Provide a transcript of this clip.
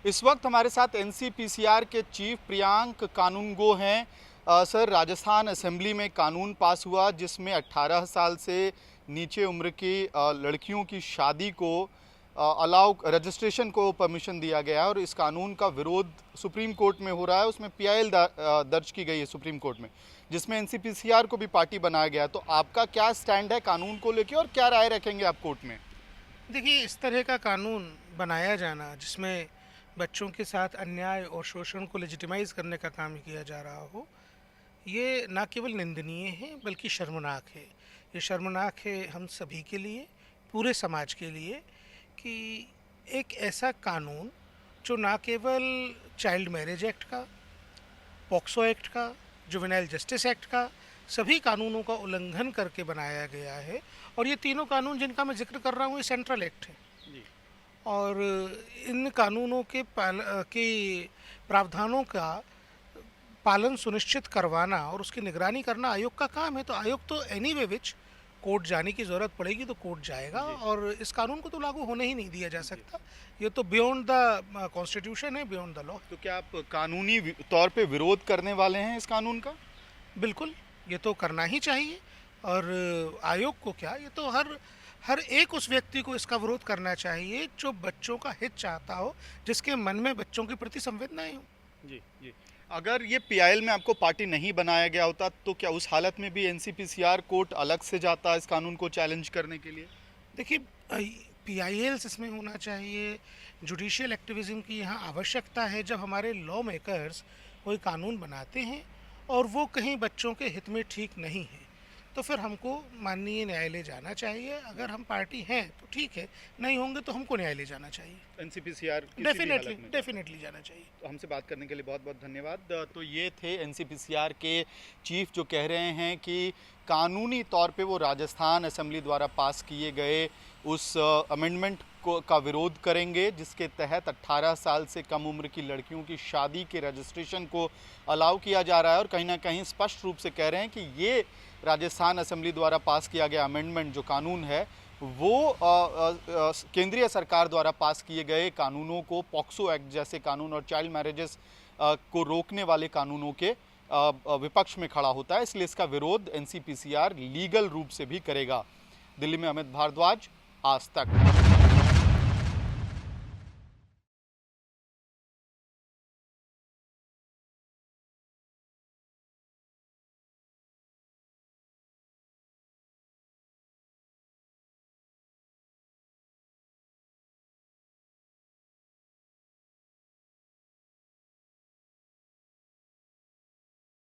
इस वक्त हमारे साथ एनसीपीसीआर के चीफ प्रियांक कानूनगो हैं। सर, राजस्थान असेंबली में कानून पास हुआ जिसमें 18 साल से नीचे उम्र की लड़कियों की शादी को अलाउ रजिस्ट्रेशन को परमिशन दिया गया है और इस कानून का विरोध सुप्रीम कोर्ट में हो रहा है। उसमें पीआईएल दर्ज की गई है सुप्रीम कोर्ट में, जिसमें एनसीपीसीआर को भी पार्टी बनाया गया है। तो आपका क्या स्टैंड है कानून को लेकर और क्या राय रखेंगे आप कोर्ट में? देखिए, इस तरह का कानून बनाया जाना जिसमें बच्चों के साथ अन्याय और शोषण को लेजिटिमाइज करने का काम किया जा रहा हो, ये ना केवल निंदनीय है बल्कि शर्मनाक है। ये शर्मनाक है हम सभी के लिए, पूरे समाज के लिए, कि एक ऐसा कानून जो ना केवल चाइल्ड मैरिज एक्ट का, पॉक्सो एक्ट का, जुवेनाइल जस्टिस एक्ट का, सभी कानूनों का उल्लंघन करके बनाया गया है। और ये तीनों कानून जिनका मैं जिक्र कर रहा हूँ, ये सेंट्रल एक्ट है। जी। और इन कानूनों के प्रावधानों का पालन सुनिश्चित करवाना और उसकी निगरानी करना आयोग का काम है। तो आयोग तो एनीवे विच कोर्ट जाने की ज़रूरत पड़ेगी तो कोर्ट जाएगा, और इस कानून को तो लागू होने ही नहीं दिया जा सकता। ये तो बियॉन्ड द कॉन्स्टिट्यूशन है, बियॉन्ड द लॉ। तो क्या आप कानूनी तौर पे विरोध करने वाले हैं इस कानून का? बिल्कुल, ये तो करना ही चाहिए। और आयोग को क्या, ये तो हर हर एक उस व्यक्ति को इसका विरोध करना चाहिए जो बच्चों का हित चाहता हो, जिसके मन में बच्चों के प्रति संवेदनाएं हो। जी, जी। अगर ये पीआईएल में आपको पार्टी नहीं बनाया गया होता तो क्या उस हालत में भी एनसीपीसीआर कोर्ट अलग से जाता इस कानून को चैलेंज करने के लिए? देखिए, पीआईएल्स इसमें होना चाहिए। जुडिशियल एक्टिविज्म की यहाँ आवश्यकता है जब हमारे लॉ मेकर्स कोई कानून बनाते हैं और वो कहीं बच्चों के हित में ठीक नहीं है, तो फिर हमको माननीय न्यायालय जाना चाहिए। अगर हम पार्टी हैं तो ठीक है, नहीं होंगे तो हमको न्यायालय जाना चाहिए। एनसीपीसीआर किसी भी डेफिनेटली हालत में डेफिनेटली जाना चाहिए। तो हमसे बात करने के लिए बहुत बहुत धन्यवाद। तो ये थे एनसीपीसीआर के चीफ जो कह रहे हैं कि कानूनी तौर पे वो राजस्थान असेंबली द्वारा पास किए गए उस अमेंडमेंट को का विरोध करेंगे जिसके तहत 18 साल से कम उम्र की लड़कियों की शादी के रजिस्ट्रेशन को अलाउ किया जा रहा है। और कहीं ना कहीं स्पष्ट रूप से कह रहे हैं कि ये राजस्थान असेंबली द्वारा पास किया गया अमेंडमेंट जो कानून है वो केंद्रीय सरकार द्वारा पास किए गए कानूनों को, पॉक्सो एक्ट जैसे कानून और चाइल्ड मैरिजेस को रोकने वाले कानूनों के विपक्ष में खड़ा होता है। इसलिए इसका विरोध एनसीपीसीआर लीगल रूप से भी करेगा। दिल्ली में अमित भारद्वाज, आज तक।